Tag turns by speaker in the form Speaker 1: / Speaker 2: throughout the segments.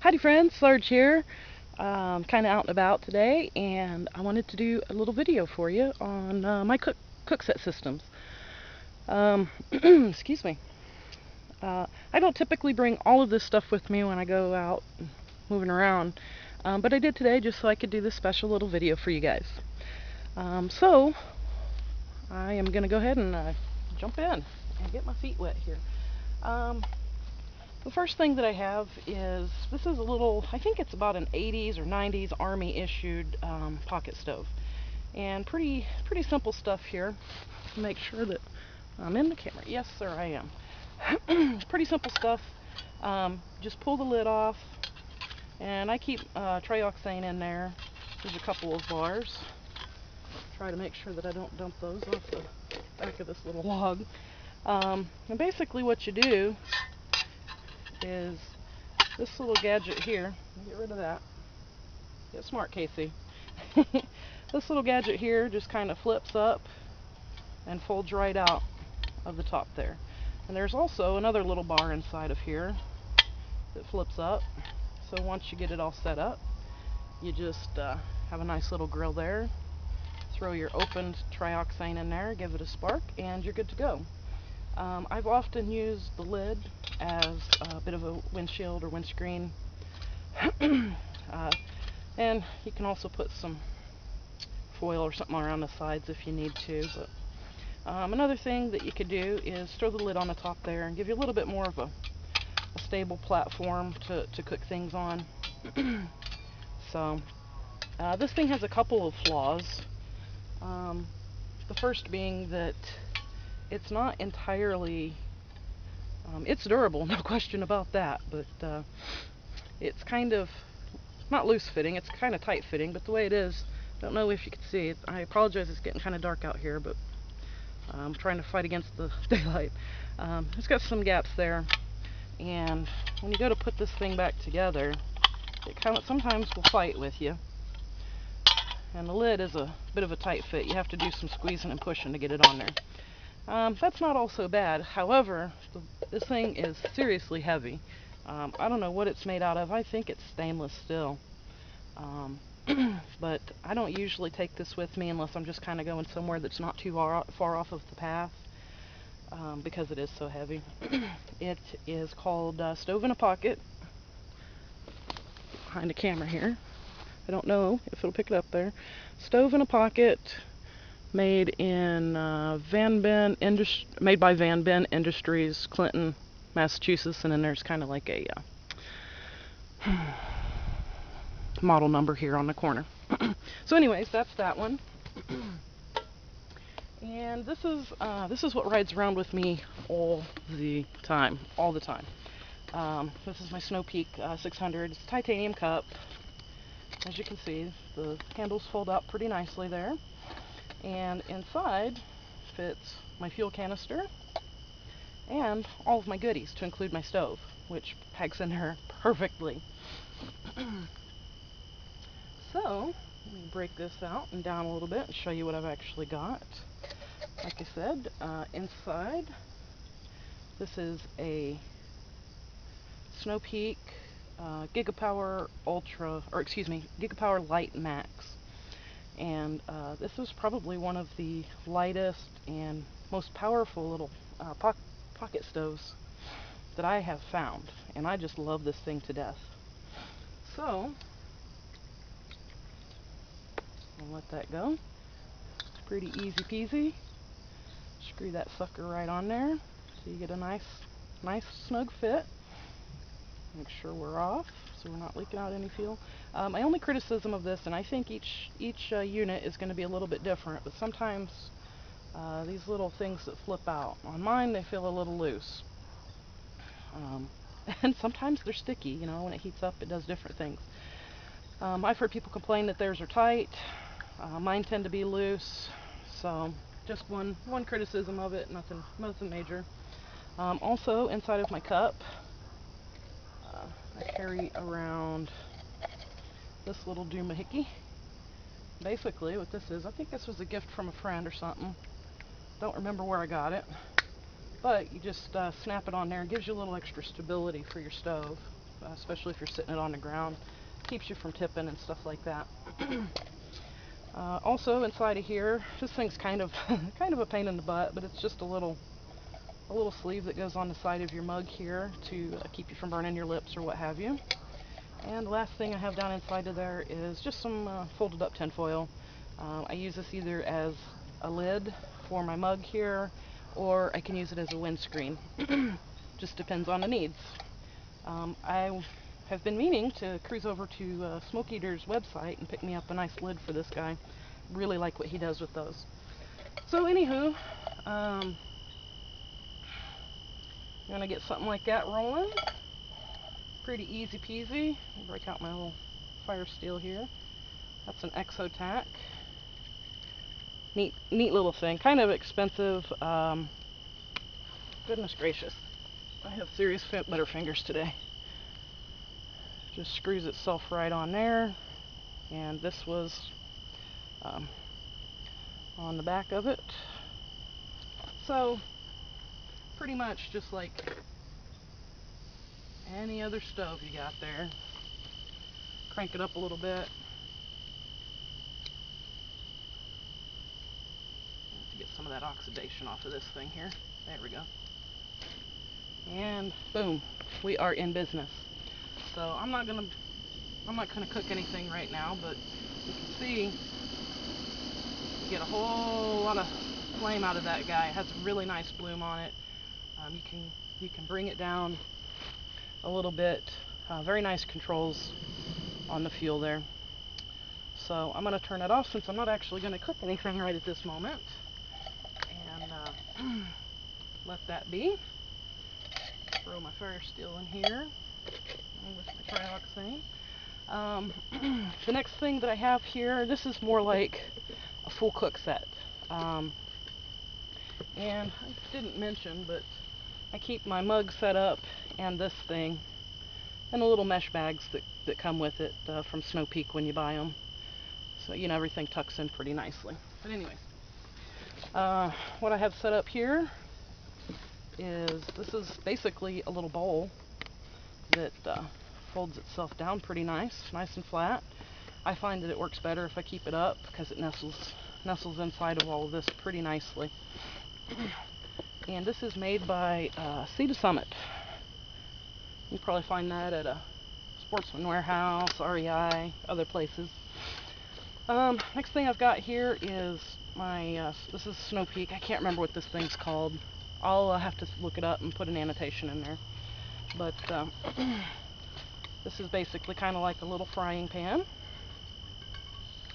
Speaker 1: Howdy friends, Sarge here. Kind of out and about today, and I wanted to do a little video for you on my cook set systems. Excuse me. I don't typically bring all of this stuff with me when I go out moving around, but I did today just so I could do this special little video for you guys. So I am going to go ahead and jump in and get my feet wet here. The first thing that I have is, this is a little, I think it's about an 80s or 90s Army issued pocket stove. And pretty simple stuff here. Make sure that I'm in the camera. Yes sir, I am. Pretty simple stuff. Just pull the lid off, and I keep trioxane in there. There's a couple of bars. Try to make sure that I don't dump those off the back of this little log. And basically what you do is this little gadget here. Get rid of that. Get smart, Casey. This little gadget here just kind of flips up and folds right out of the top there. And there's also another little bar inside of here that flips up. So once you get it all set up, you just have a nice little grill there. Throw your opened trioxane in there, give it a spark, and you're good to go. I've often used the lid as a bit of a windshield or windscreen. And you can also put some foil or something around the sides if you need to. But another thing that you could do is throw the lid on the top there and give you a little bit more of a stable platform to cook things on. So this thing has a couple of flaws. The first being that it's not entirely, it's durable, no question about that, but it's kind of not loose fitting, it's kind of tight fitting, but the way it is, don't know if you can see it. I apologize, it's getting kind of dark out here, but I'm trying to fight against the daylight. It's got some gaps there, and when you go to put this thing back together, it kind of sometimes will fight with you. And the lid is a bit of a tight fit. You have to do some squeezing and pushing to get it on there. That's not all so bad. However, this thing is seriously heavy. I don't know what it's made out of. I think it's stainless steel. But I don't usually take this with me unless I'm just kind of going somewhere that's not too far off of the path, because it is so heavy. It is called Stove in a Pocket. Behind the camera here. I don't know if it'll pick it up there. Stove in a Pocket, made in made by Van Ben Industries, Clinton, Massachusetts, and then there's kind of like a model number here on the corner. So anyways, that's that one. And this is what rides around with me all the time. This is my Snow Peak 600. It's a titanium cup. As you can see, the handles fold out pretty nicely there. And inside fits my fuel canister and all of my goodies, to include my stove, which packs in there perfectly. So, let me break this out and down a little bit and show you what I've actually got. Like I said, inside, this is a Snow Peak GigaPower GigaPower LiteMax. And this is probably one of the lightest and most powerful little pocket stoves that I have found, and I just love this thing to death. So I'll let that go. Pretty easy peasy. Screw that sucker right on there so you get a nice snug fit. Make sure we're off so we're not leaking out any fuel. My only criticism of this, and I think each unit is going to be a little bit different, but sometimes these little things that flip out, on mine they feel a little loose. And sometimes they're sticky, you know, when it heats up it does different things. I've heard people complain that theirs are tight. Mine tend to be loose, so just one criticism of it, nothing major. Also, inside of my cup, I carry around this little doohickey. Basically what this is, I think this was a gift from a friend or something. Don't remember where I got it. But you just snap it on there. It gives you a little extra stability for your stove. especially if you're sitting it on the ground. Keeps you from tipping and stuff like that. Also inside of here, this thing's kind of kind of a pain in the butt, but it's just a little sleeve that goes on the side of your mug here to keep you from burning your lips or what have you. And the last thing I have down inside of there is just some folded up tinfoil. I use this either as a lid for my mug here, or I can use it as a windscreen. Just depends on the needs. I have been meaning to cruise over to Smoke Eater's website and pick me up a nice lid for this guy. Really like what he does with those. So anywho, I'm gonna get something like that rolling. Pretty easy peasy. Break out my little fire steel here. That's an Exotac. Neat little thing. Kind of expensive. Goodness gracious. I have serious butterfingers today. Just screws itself right on there. And this was on the back of it. So, pretty much just like any other stove you got there. Crank it up a little bit. To get some of that oxidation off of this thing here. There we go. And boom, we are in business. So I'm not gonna cook anything right now, but you can see you get a whole lot of flame out of that guy. It has a really nice bloom on it. You can bring it down a little bit. Very nice controls on the fuel there. So I'm gonna turn it off since I'm not actually gonna cook anything right at this moment, and let that be. Throw my fire steel in here with my trioxane. The next thing that I have here, this is more like a full cook set. And I didn't mention, but I keep my mug set up and this thing and the little mesh bags that come with it from Snow Peak when you buy them. So, you know, everything tucks in pretty nicely. But anyways, what I have set up here is, this is basically a little bowl that folds itself down pretty nice and flat. I find that it works better if I keep it up because it nestles inside of all of this pretty nicely. And this is made by Sea to Summit. You can probably find that at a Sportsman Warehouse, REI, other places. Next thing I've got here is my, this is Snow Peak. I can't remember what this thing's called. I'll have to look it up and put an annotation in there. But this is basically kind of like a little frying pan.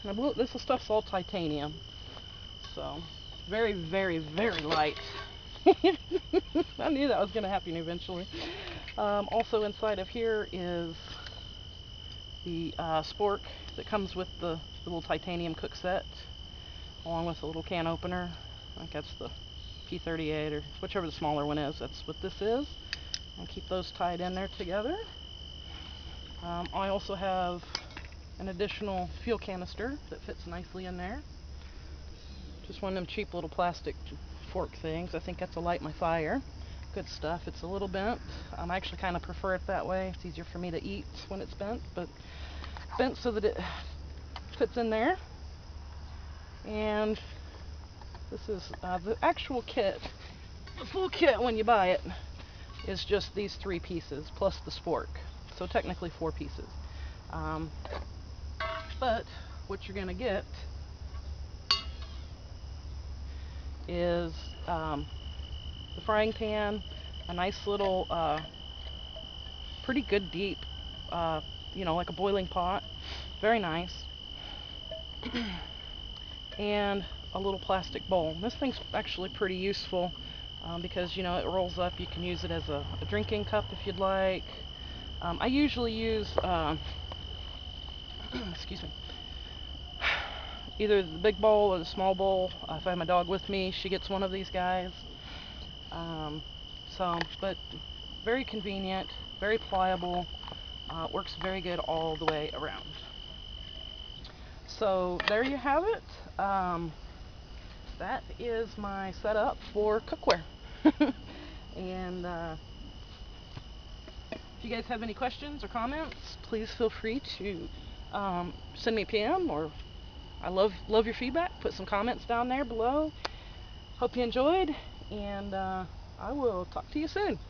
Speaker 1: And this stuff's all titanium. So, very, very, very light. I knew that was going to happen eventually. Also inside of here is the spork that comes with the little titanium cook set, along with a little can opener. I think that's the P38 or whichever the smaller one is. That's what this is. And keep those tied in there together. I also have an additional fuel canister that fits nicely in there. Just one of them cheap little plastic fork things. I think that's to light my fire. Good stuff. It's a little bent. I actually kind of prefer it that way. It's easier for me to eat when it's bent, but bent so that it fits in there. And this is the actual kit. The full kit when you buy it is just these 3 pieces plus the spork. So technically 4 pieces. But what you're going to get is the frying pan, a nice little, pretty good deep, you know, like a boiling pot. Very nice. And a little plastic bowl. This thing's actually pretty useful because, you know, it rolls up. You can use it as a drinking cup if you'd like. I usually use, excuse me, either the big bowl or the small bowl. If I have my dog with me, she gets one of these guys. But very convenient, very pliable, works very good all the way around. So there you have it. That is my setup for cookware. And If you guys have any questions or comments, please feel free to send me a PM, or I love your feedback. Put some comments down there below. Hope you enjoyed, and I will talk to you soon.